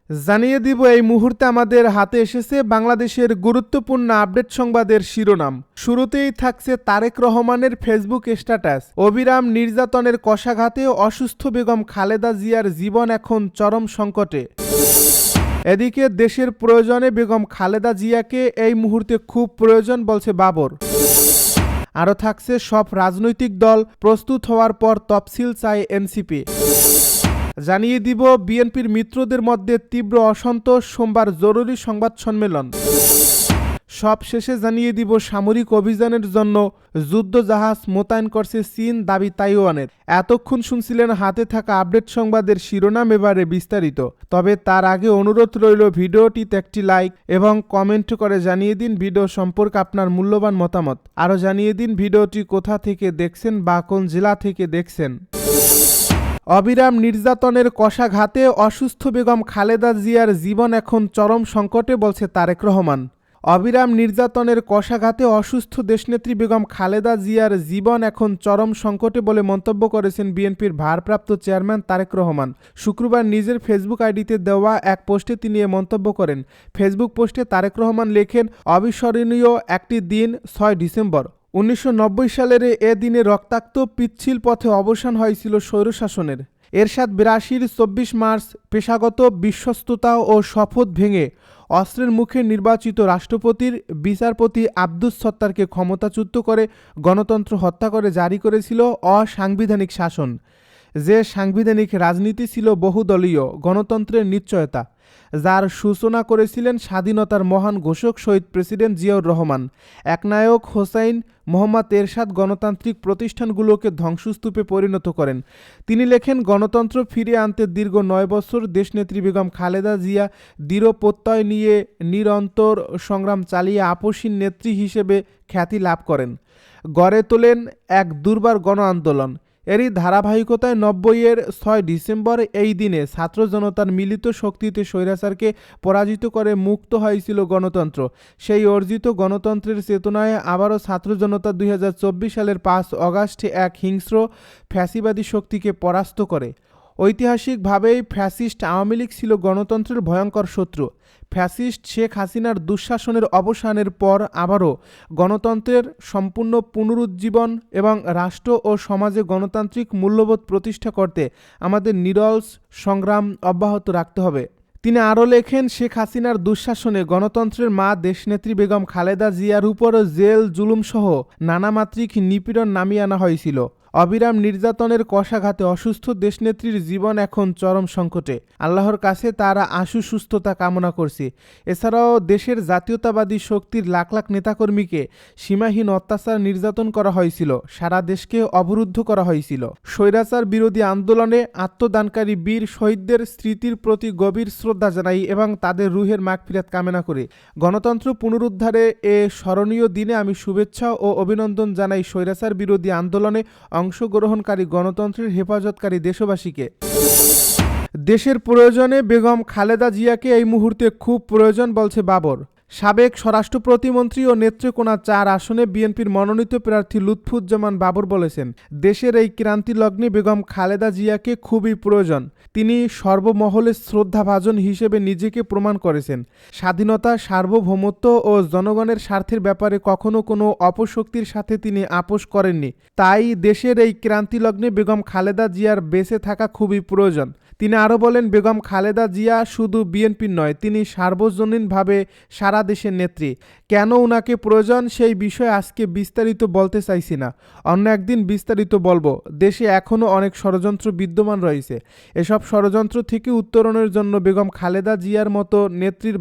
জানিয়ে দিব এই মুহূর্তে আমাদের হাতে এসেছে বাংলাদেশের গুরুত্বপূর্ণ আপডেট সংবাদের শিরোনাম। শুরুতেই থাকছে তারেক রহমানের ফেসবুক স্ট্যাটাস। অবিরাম নির্যাতনের কষাঘাতে অসুস্থ বেগম খালেদা জিয়ার জীবন এখন চরম সংকটে। এদিকে দেশের প্রয়োজনে বেগম খালেদা জিয়াকে এই মুহূর্তে খুব প্রয়োজন বলছে বাবর। আরও থাকছে সব রাজনৈতিক দল প্রস্তুত হওয়ার পর তফসিল চায় এনসিপি। জানিয়ে দিব বিএনপির মিত্রদের মধ্যে তীব্র অসন্তোষ, সোমবার জরুরি সংবাদ সম্মেলন। সব শেষে জানিয়ে দিব সামরিক অভিযানের জন্য যুদ্ধজাহাজ মোতায়েন করছে চীন, দাবি তাইওয়ানের। এতক্ষণ শুনছিলেন হাতে থাকা আপডেট সংবাদের শিরোনাম, এবারে বিস্তারিত। তবে তার আগে অনুরোধ রইল ভিডিওটিতে একটি লাইক এবং কমেন্ট করে জানিয়ে দিন ভিডিও সম্পর্কে আপনার মূল্যবান মতামত। আরও জানিয়ে দিন ভিডিওটি কোথা থেকে দেখছেন বা কোন জেলা থেকে দেখছেন। অবিরাম নির্যাতনের কষাঘাতে অসুস্থ বেগম খালেদা জিয়ার জীবন এখন চরম সংকটে বলছে তারেক রহমান। অবিরাম নির্যাতনের কষাঘাতে অসুস্থ দেশনেত্রী বেগম খালেদা জিয়ার জীবন এখন চরম সংকটে বলে মন্তব্য করেছেন বিএনপির ভারপ্রাপ্ত চেয়ারম্যান তারেক রহমান। শুক্রবার নিজের ফেসবুক আইডিতে দেওয়া এক পোস্টে তিনি এ মন্তব্য করেন। ফেসবুক পোস্টে তারেক রহমান লেখেন, অবিস্মরণীয় একটি দিন 6 ডিসেম্বর 1990 সালের এ দিনে রক্তাক্ত পিচ্ছিল পথে অবসান হয়েছিল স্বৈরশাসনের। এরশাদ 82-র 24 মার্চ পেশাগত বিশ্বস্ততা ও শপথ ভেঙে অস্ত্রের মুখে নির্বাচিত রাষ্ট্রপতির বিচারপতি আব্দুস সত্তারকে ক্ষমতাচ্যুত করে গণতন্ত্র হত্যা করে জারি করেছিল অসাংবিধানিক শাসন। যে সাংবিধানিক রাজনীতি ছিল বহুদলীয় গণতন্ত্রের নিশ্চয়তা, যার সূচনা করেছিলেন স্বাধীনতার মহান ঘোষক শহীদ প্রেসিডেন্ট জিয়াউর রহমান। একনায়ক হোসাইন মোহাম্মদ এরশাদ গণতান্ত্রিক প্রতিষ্ঠানগুলোকে ধ্বংসস্তূপে পরিণত করেন। তিনি লেখেন, গণতন্ত্র ফিরিয়ে আনতে দীর্ঘ 9 বছর দেশনেত্রী বেগম খালেদা জিয়া দৃঢ় প্রত্যয় নিয়ে নিরন্তর সংগ্রাম চালিয়ে আপসীন নেত্রী হিসেবে খ্যাতি লাভ করেন। গড়ে তোলেন এক দুর্বার গণ আন্দোলন। এরই ধারাবাহিকতায় 90-এর 6 ডিসেম্বর এই দিনে ছাত্র জনতার মিলিত শক্তিতে স্বৈরাচারকে পরাজিত করে মুক্ত হয়েছিল গণতন্ত্র। সেই অর্জিত গণতন্ত্রের চেতনায় আবারও ছাত্র জনতা 2024 সালের 5 অগাস্টে এক হিংস্র ফ্যাসিবাদী শক্তিকে পরাস্ত করে। ঐতিহাসিকভাবেই ফ্যাসিস্ট আওয়ামী লীগ ছিল গণতন্ত্রের ভয়ঙ্কর শত্রু। ফ্যাসিস্ট শেখ হাসিনার দুঃশাসনের অবসানের পর আবারও গণতন্ত্রের সম্পূর্ণ পুনরুজ্জীবন এবং রাষ্ট্র ও সমাজে গণতান্ত্রিক মূল্যবোধ প্রতিষ্ঠা করতে আমাদের নিরলস সংগ্রাম অব্যাহত রাখতে হবে। তিনি আরও লেখেন, শেখ হাসিনার দুঃশাসনে গণতন্ত্রের মা দেশনেত্রী বেগম খালেদা জিয়ার উপর জেল জুলুমসহ নানামাত্রিক নিপীড়ন নামিয়ে আনা হয়েছিল। অবিরাম নির্যাতনের কষাঘাতে অসুস্থ দেশনেত্রীর জীবন এখন চরম সংকটে। আল্লাহর কাছে তারা আশু সুস্থতা কামনা করছি। এছাড়াও দেশের জাতীয়তাবাদী শক্তির লাখ লাখ নেতাকর্মীকে সীমাহীন অত্যাচার নির্যাতন করা হয়েছিল। সারা দেশকে অবরুদ্ধ করা হয়েছিল। স্বৈরাচার বিরোধী আন্দোলনে আত্মদানকারী বীর শহীদদের স্মৃতির প্রতি গভীর শ্রদ্ধা জানাই এবং তাদের রুহের মাগফিরাত কামনা করি। গণতন্ত্র পুনরুদ্ধারে এ স্মরণীয় দিনে আমি শুভেচ্ছা ও অভিনন্দন জানাই স্বৈরাচার বিরোধী আন্দোলনে অংশগ্রহণকারী গণতন্ত্রের হেফাজতকারী দেশবাসীকে। দেশের প্রয়োজনে বেগম খালেদা জিয়াকে এই মুহূর্তে খুব প্রয়োজন বলছে বাবর। সাবেক স্বরাষ্ট্র প্রতিমন্ত্রী ও নেত্রকোনা 4 আসনে বিএনপির মনোনীত প্রার্থী লুৎফুজ্জামান বাবর বলেছেন, দেশের এই ক্রান্তি লগ্নে বেগম খালেদা জিয়াকে খুবই প্রয়োজন। তিনি সর্বমহলে শ্রদ্ধাভাজন হিসেবে নিজেকে প্রমাণ করেছেন। স্বাধীনতা, সার্বভৌমত্ব ও জনগণের স্বার্থের ব্যাপারে কখনো কোনো অপশক্তির সাথে তিনি আপোষ করেননি। তাই দেশের এই ক্রান্তি লগ্নে বেগম খালেদা জিয়ার বেঁচে থাকা খুবই প্রয়োজন। তিনি আরও বলেন, বেগম খালেদা জিয়া শুধু বিএনপির নয়, তিনি সার্বজনীনভাবে সারা দেশের নেত্রী। কেন উনাকে প্রয়োজন সেই বিষয়ে আজকে বিস্তারিত বলতে চাইছি না, অন্য একদিন বিস্তারিত বলবো। দেশে এখনও অনেক ষড়যন্ত্র বিদ্যমান রয়েছে। এসব ষড়যন্ত্র থেকে উত্তরণের জন্য বেগম খালেদা জিয়ার মতো নেত্রীর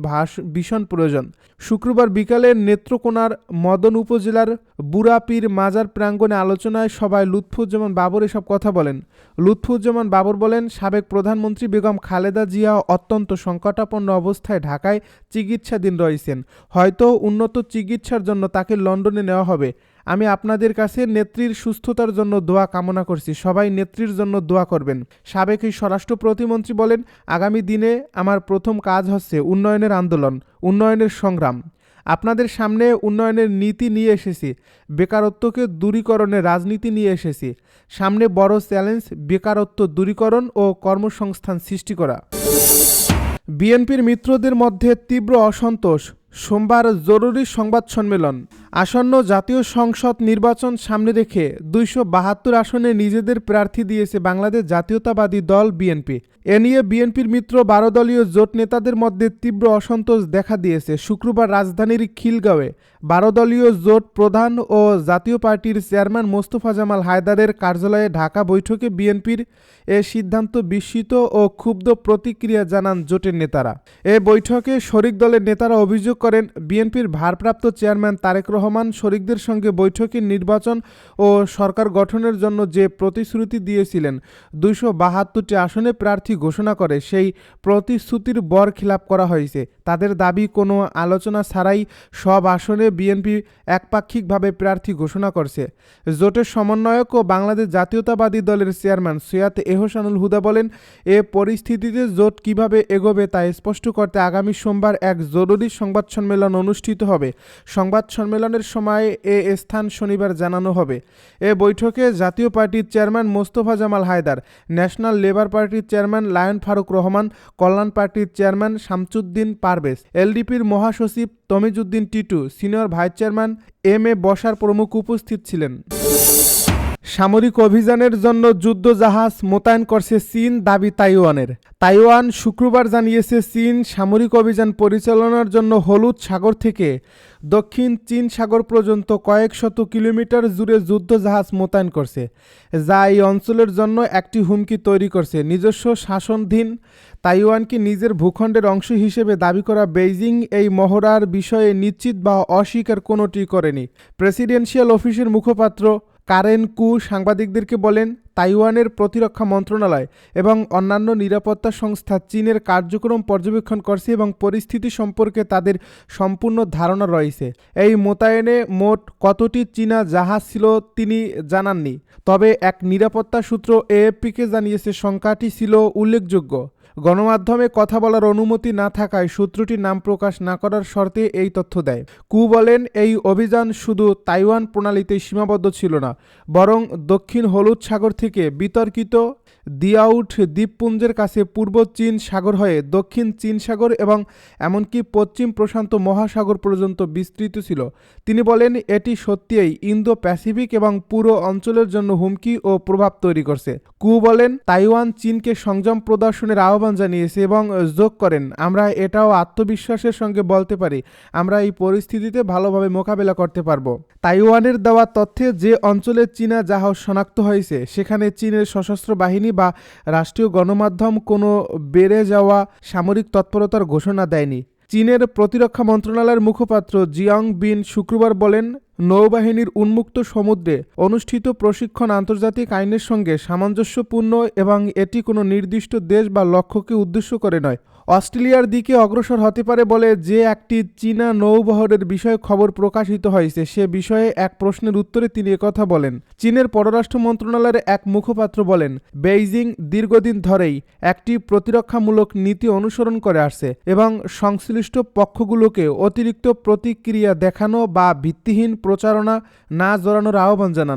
ভীষণ প্রয়োজন। শুক্রবার বিকালে নেত্রকোনার মদন উপজেলার বুড়াপীর মাজার প্রাঙ্গণে আলোচনায় সভায় লুৎফুজ্জামান বাবর এসব কথা বলেন। লুৎফুজ্জামান বাবর বলেন, সাবেক প্রধানমন্ত্রী বেগম খালেদা জিয়া অত্যন্ত সংকটাপন্ন অবস্থায় ঢাকায় চিকিৎসাধীন রয়েছেন। হয়তো উন্নত চিকিৎসার জন্য তাকে লন্ডনে নেওয়া হবে। আমি আপনাদের কাছে নেত্রীর সুস্থতার জন্য দোয়া কামনা করছি। সবাই নেত্রীর জন্য দোয়া করবেন। সাবেক এই স্বরাষ্ট্র প্রতিমন্ত্রী বলেন, আগামী দিনে আমার প্রথম কাজ হচ্ছে উন্নয়নের আন্দোলন, উন্নয়নের সংগ্রাম। আপনাদের সামনে উন্নয়নের নীতি নিয়ে এসেছি, বেকারত্বকে দূরীকরণের রাজনীতি নিয়ে এসেছি। সামনে বড় চ্যালেঞ্জ বেকারত্ব দূরীকরণ ও কর্মসংস্থান সৃষ্টি করা। বিএনপির মিত্রদের মধ্যে তীব্র অসন্তোষ, সোমবার জরুরি সংবাদ সম্মেলন। আসন্ন জাতীয় সংসদ নির্বাচন সামনে রেখে 272 আসনে নিজেদের প্রার্থী দিয়েছে বাংলাদেশ জাতীয়তাবাদী দল বিএনপি। এ নিয়ে বিএনপির মিত্র 12 দলীয় জোট নেতাদের মধ্যে তীব্র অসন্তোষ দেখা দিয়েছে। শুক্রবার রাজধানীর খিলগাঁওয়ে 12 দলীয় জোট প্রধান ও জাতীয় পার্টির চেয়ারম্যান মোস্তফা জামাল হায়দারের কার্যালয়ে ঢাকা বৈঠকে বিএনপির এ সিদ্ধান্ত বিস্মিত ও ক্ষুব্ধ প্রতিক্রিয়া জানান জোটের নেতারা। এ বৈঠকে শরিক দলের নেতারা অভিযোগ করেন, বিএনপির ভারপ্রাপ্ত চেয়ারম্যান তারেক রহমান শরিকদের সঙ্গে বৈঠকে নির্বাচন ও সরকার গঠনের জন্য যে প্রতিশ্রুতি দিয়েছিলেন 272টি আসনে প্রার্থী ঘোষণা করে, সেই প্রতিশ্রুতির বরখিলাপ করা হয়েছে। তাদের দাবি, কোনো আলোচনা ছাড়াই সব আসনে বিএনপি একপাক্ষিকভাবে প্রার্থী ঘোষণা করছে। জোটের সমন্বয়ক ও বাংলাদেশ জাতীয়তাবাদী দলের চেয়ারম্যান সৈয়দ এহসানুল হুদা বলেন, এ পরিস্থিতিতে জোট কিভাবে এগোবে তা স্পষ্ট করতে আগামী সোমবার এক জরুরি সংবাদ সম্মেলন অনুষ্ঠিত হবে। সংবাদ সম্মেলনের সময় এ স্থান শনিবার জানানো হবে। এ বৈঠকে জাতীয় পার্টির chairman Mostafa Jamal Haider, national labour পার্টির চেয়ারম্যান লায়ন ফারুক রহমান, কল্যাণ পার্টির চেয়ারম্যান শামসুদ্দিন পারভেজ, এলডিপির মহাসচিব Tamizuddin Titu, senior vice chairman M A Bashar প্রমুখ উপস্থিত ছিলেন। সামরিক অভিযানের জন্য যুদ্ধজাহাজ মোতায়েন করছে চীন, দাবি তাইওয়ানের। তাইওয়ান শুক্রবার জানিয়েছে, চীন সামরিক অভিযান পরিচালনার জন্য হলুদ সাগর থেকে দক্ষিণ চীন সাগর পর্যন্ত কয়েক শত কিলোমিটার জুড়ে যুদ্ধজাহাজ মোতায়েন করছে, যা এই অঞ্চলের জন্য একটি হুমকি তৈরি করছে। নিজস্ব শাসনাধীন তাইওয়ানকে নিজের ভূখণ্ডের অংশ হিসেবে দাবি করা বেইজিং এই মহড়ার বিষয়ে নিশ্চিত বা অস্বীকার কোনোটি করেনি। প্রেসিডেন্সিয়াল অফিসের মুখপাত্র কারেন কু সাংবাদিকদেরকে বলেন, তাইওয়ানের প্রতিরক্ষা মন্ত্রণালয় এবং অন্যান্য নিরাপত্তা সংস্থা চীনের কার্যক্রম পর্যবেক্ষণ করছে এবং পরিস্থিতি সম্পর্কে তাদের সম্পূর্ণ ধারণা রয়েছে। এই মোতায়েনে মোট কতটি চীনা জাহাজ ছিল তিনি জানাননি, তবে এক নিরাপত্তা সূত্র এএফপিকে জানিয়েছে সংখ্যাটি ছিল উল্লেখযোগ্য। গণমাধ্যমে কথা বলার অনুমতি না থাকায় সূত্রটির নাম প্রকাশ না করার শর্তে এই তথ্য দেয়। কু বলেন, এই অভিযান শুধু তাইওয়ান প্রণালীতেই সীমাবদ্ধ ছিল না, বরং দক্ষিণ হলুদ সাগর থেকে বিতর্কিত দিয়াউট দ্বীপপুঞ্জের কাছে পূর্ব চীন সাগর হয়ে দক্ষিণ চীন সাগর এবং এমনকি পশ্চিম প্রশান্ত মহাসাগর পর্যন্ত বিস্তৃত ছিল। তিনি বলেন, এটি সত্যিই ইন্দো প্যাসিফিক এবং পুরো অঞ্চলের জন্য হুমকি ও প্রভাব তৈরি করছে। কু বলেন, তাইওয়ান চীনকে সংযম প্রদর্শনের আহ্বান জানিয়েছে এবং যোগ করেন, আমরা এটাও আত্মবিশ্বাসের সঙ্গে বলতে পারি, আমরা এই পরিস্থিতিতে ভালোভাবে মোকাবেলা করতে পারব। তাইওয়ানের দেওয়া তথ্যে যে অঞ্চলে চীনা জাহাজ শনাক্ত হয়েছে সেখানে চীনের সশস্ত্র বাহিনী বা রাষ্ট্রীয় গণমাধ্যম কোনো বেড়ে যাওয়া সামরিক তৎপরতার ঘোষণা দেয়নি। চীনের প্রতিরক্ষা মন্ত্রণালয়ের মুখপাত্র জিয়াং বিন শুক্রবার বলেন, নৌবাহিনীর উন্মুক্ত সমুদ্রে অনুষ্ঠিত প্রশিক্ষণ আন্তর্জাতিক আইনের সঙ্গে সামঞ্জস্যপূর্ণ এবং এটি কোনো নির্দিষ্ট দেশ বা লক্ষ্যকে উদ্দেশ্য করে নয়। অস্ট্রেলিয়ার দিকে অগ্রসর হতে পারে বলে যে একটি চীনা নৌবহরের বিষয়ে খবর প্রকাশিত হয়েছে সে বিষয়ে এক প্রশ্নের উত্তরে তিনি একথা বলেন। চীনের পররাষ্ট্র মন্ত্রণালয়ের এক মুখপাত্র বলেন, বেইজিং দীর্ঘদিন ধরেই একটি প্রতিরক্ষামূলক নীতি অনুসরণ করে আসছে এবং সংশ্লিষ্ট পক্ষগুলোকে অতিরিক্ত প্রতিক্রিয়া দেখানো বা ভিত্তিহীন প্রচারণা না জড়ানোর আহ্বান জানান।